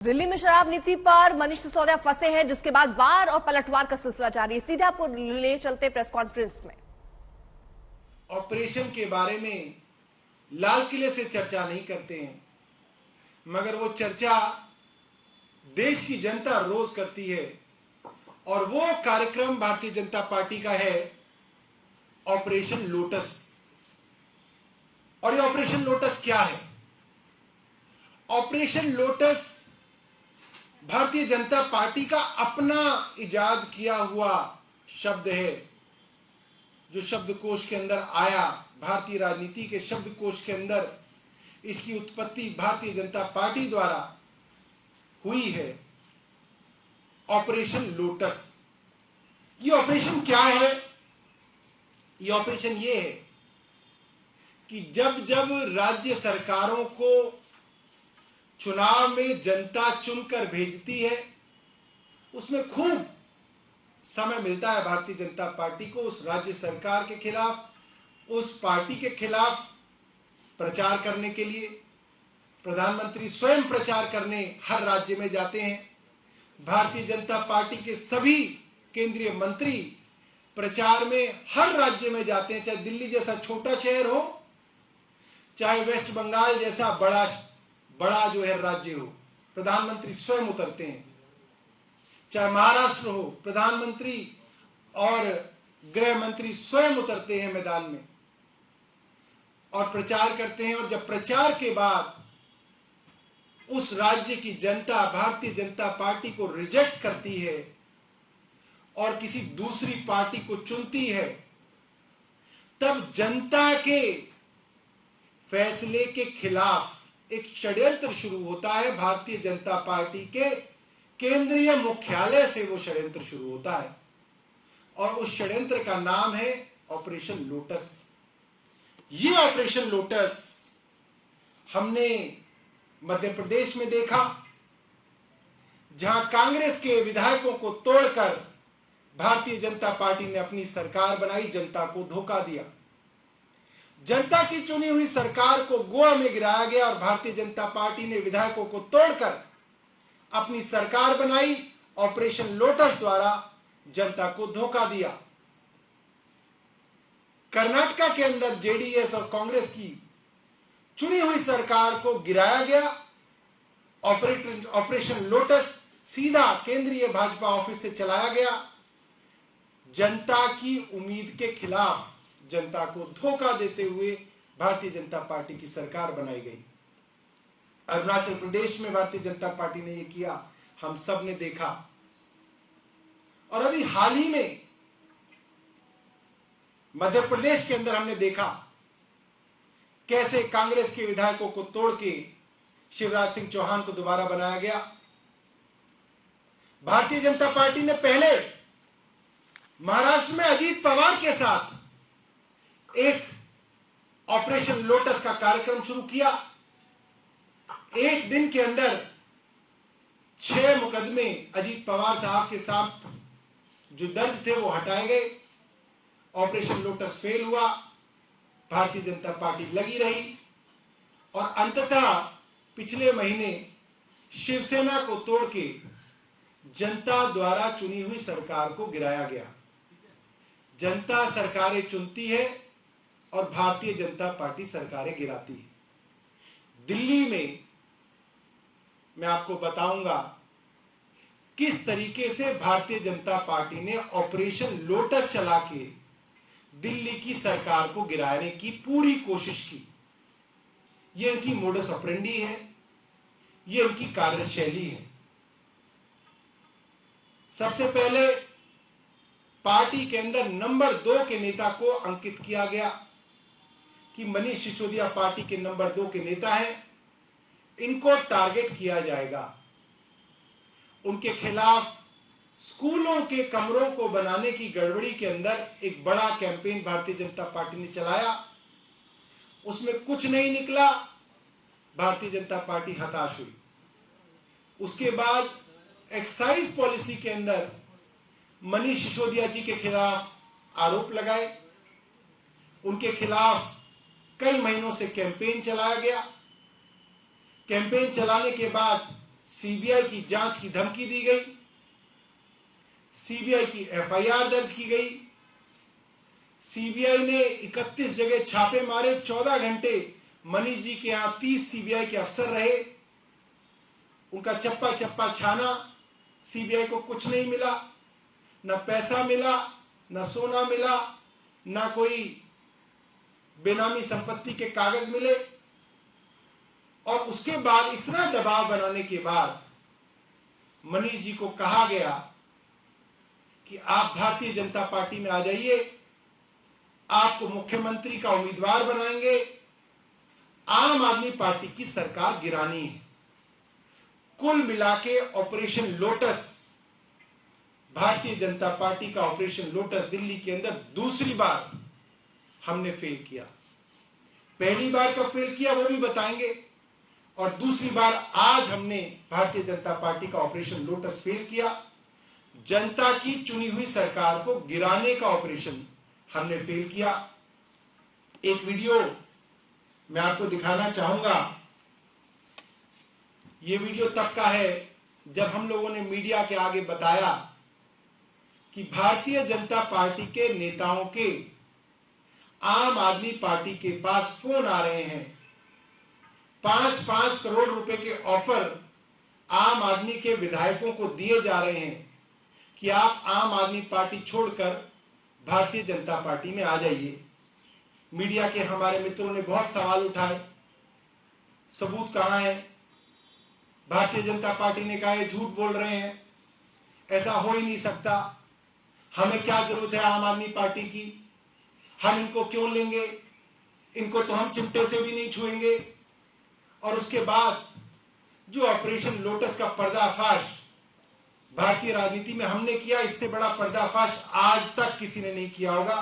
दिल्ली में शराब नीति पर मनीष सिसोदिया फंसे हैं, जिसके बाद वार और पलटवार का सिलसिला जारी है। सीधे आपको ले चलते प्रेस कॉन्फ्रेंस में। ऑपरेशन के बारे में लाल किले से चर्चा नहीं करते हैं, मगर वो चर्चा देश की जनता रोज करती है। और वो कार्यक्रम भारतीय जनता पार्टी का है ऑपरेशन लोटस। और ये ऑपरेशन लोटस क्या है? Operation lotus Bharatiya Janata party का अपना इजाद किया हुआ शब्द है, जो शब्दकोश के अंदर आया। भारतीय राजनीति के शब्दकोश के अंदर इसकी उत्पत्ति भारतीय जनता पार्टी द्वारा हुई है। Operation lotus. ये ऑपरेशन क्या है? ये ऑपरेशन ये है कि जब जब राज्य सरकारों को चुनाव में जनता चुनकर भेजती है, उसमें खूब समय मिलता है भारतीय जनता पार्टी को उस राज्य सरकार के खिलाफ, उस पार्टी के खिलाफ प्रचार करने के लिए। प्रधानमंत्री स्वयं प्रचार करने हर राज्य में जाते हैं। भारतीय जनता पार्टी के सभी केंद्रीय मंत्री प्रचार में हर राज्य में जाते हैं, चाहे दिल्ली जैसा छोटा शहर हो, चाहे वेस्ट बंगाल जैसा बड़ा जो है राज्य हो, प्रधानमंत्री स्वयं उतरते हैं। चाहे महाराष्ट्र हो, प्रधानमंत्री और गृह मंत्री स्वयं उतरते हैं मैदान में और प्रचार करते हैं। और जब प्रचार के बाद उस राज्य की जनता भारतीय जनता पार्टी को रिजेक्ट करती है और किसी दूसरी पार्टी को चुनती है, तब जनता के फैसले के खिलाफ एक षड्यंत्र शुरू होता है। भारतीय जनता पार्टी के केंद्रीय मुख्यालय से वो षड्यंत्र शुरू होता है और उस षड्यंत्र का नाम है ऑपरेशन लोटस। ये ऑपरेशन लोटस हमने मध्य प्रदेश में देखा, जहां कांग्रेस के विधायकों को तोड़कर भारतीय जनता पार्टी ने अपनी सरकार बनाई, जनता को धोखा दिया। जनता की चुनी हुई सरकार को गोवा में गिराया गया और भारतीय जनता पार्टी ने विधायकों को तोड़कर अपनी सरकार बनाई। ऑपरेशन लोटस द्वारा जनता को धोखा दिया। कर्नाटका के अंदर जेडीएस और कांग्रेस की चुनी हुई सरकार को गिराया गया। ऑपरेशन लोटस सीधा केंद्रीय भाजपा ऑफिस से चलाया गया। जनता की उम्मीद के खिलाफ जनता को धोखा देते हुए भारतीय जनता पार्टी की सरकार बनाई गई। अरुणाचल प्रदेश में भारतीय जनता पार्टी ने यह किया, हम सब ने देखा। और अभी हाल ही में मध्य प्रदेश के अंदर हमने देखा कैसे कांग्रेस के विधायकों को तोड़ के शिवराज सिंह चौहान को दोबारा बनाया गया। भारतीय जनता पार्टी ने पहले महाराष्ट्र में अजीत पवार के साथ एक ऑपरेशन लोटस का कार्यक्रम शुरू किया। एक दिन के अंदर 6 मुकदमे अजीत पवार साहब के साथ जो दर्ज थे वो हटाए गए। ऑपरेशन लोटस फेल हुआ, भारतीय जनता पार्टी लगी रही और अंततः पिछले महीने शिवसेना को तोड़ के जनता द्वारा चुनी हुई सरकार को गिराया गया। जनता सरकारें चुनती है और भारतीय जनता पार्टी सरकारें गिराती है। दिल्ली में मैं आपको बताऊंगा किस तरीके से भारतीय जनता पार्टी ने ऑपरेशन लोटस चला के दिल्ली की सरकार को गिराने की पूरी कोशिश की। यह इनकी मोडस ऑपरेंडी है, यह इनकी कार्यशैली है। सबसे पहले पार्टी के अंदर नंबर 2 के नेता को अंकित किया गया कि मनीष सिसोदिया पार्टी के नंबर 2 के नेता हैं, इनको टारगेट किया जाएगा। उनके खिलाफ स्कूलों के कमरों को बनाने की गड़बड़ी के अंदर एक बड़ा कैंपेन भारतीय जनता पार्टी ने चलाया। उसमें कुछ नहीं निकला, भारतीय जनता पार्टी हताश हुई। उसके बाद एक्साइज पॉलिसी के अंदर मनीष सिसोदिया जी के खिलाफ आरोप लगाए। उनके खिलाफ कई महीनों से कैंपेन चलाया गया। कैंपेन चलाने के बाद सीबीआई की जांच की धमकी दी गई, सीबीआई की एफआईआर दर्ज की गई, सीबीआई ने 31 जगह छापे मारे, 14 घंटे मनीष जी के यहां 30 सीबीआई के अफसर रहे, उनका चप्पा चप्पा छाना, सीबीआई को कुछ नहीं मिला, न पैसा मिला, न सोना मिला, न कोई बेनामी संपत्ति के कागज मिले। और उसके बाद इतना दबाव बनाने के बाद मनीष जी को कहा गया कि आप भारतीय जनता पार्टी में आ जाइए, आपको मुख्यमंत्री का उम्मीदवार बनाएंगे, आम आदमी पार्टी की सरकार गिरानी है। कुल मिलाके operation lotus, Bharatiya Janata party का ऑपरेशन लोटस दिल्ली के अंदर दूसरी बार हमने फेल किया। पहली बार कब फेल किया वो भी बताएंगे, और दूसरी बार आज हमने भारतीय जनता पार्टी का ऑपरेशन लोटस फेल किया। जनता की चुनी हुई सरकार को गिराने का ऑपरेशन हमने फेल किया। एक वीडियो मैं आपको दिखाना चाहूंगा। यह वीडियो तब का है जब हम लोगों ने मीडिया के आगे बताया कि भारतीय जनता पार्टी के नेताओं के आम आदमी पार्टी के पास फोन आ रहे हैं, 5-5 करोड़ रुपए के ऑफर आम आदमी के विधायकों को दिए जा रहे हैं कि आप आम आदमी पार्टी छोड़कर भारतीय जनता पार्टी में आ जाइए। मीडिया के हमारे मित्रों ने बहुत सवाल उठाए, सबूत कहां है? भारतीय जनता पार्टी ने कहा ये झूठ बोल रहे हैं, ऐसा हो ही नहीं सकता, हमें क्या जरूरत है आम आदमी पार्टी की, हम इनको क्यों लेंगे, इनको तो हम चिमटे से भी नहीं छुएंगे। और उसके बाद जो ऑपरेशन लोटस का पर्दाफाश भारतीय राजनीति में हमने किया, इससे बड़ा पर्दाफाश आज तक किसी ने नहीं किया होगा।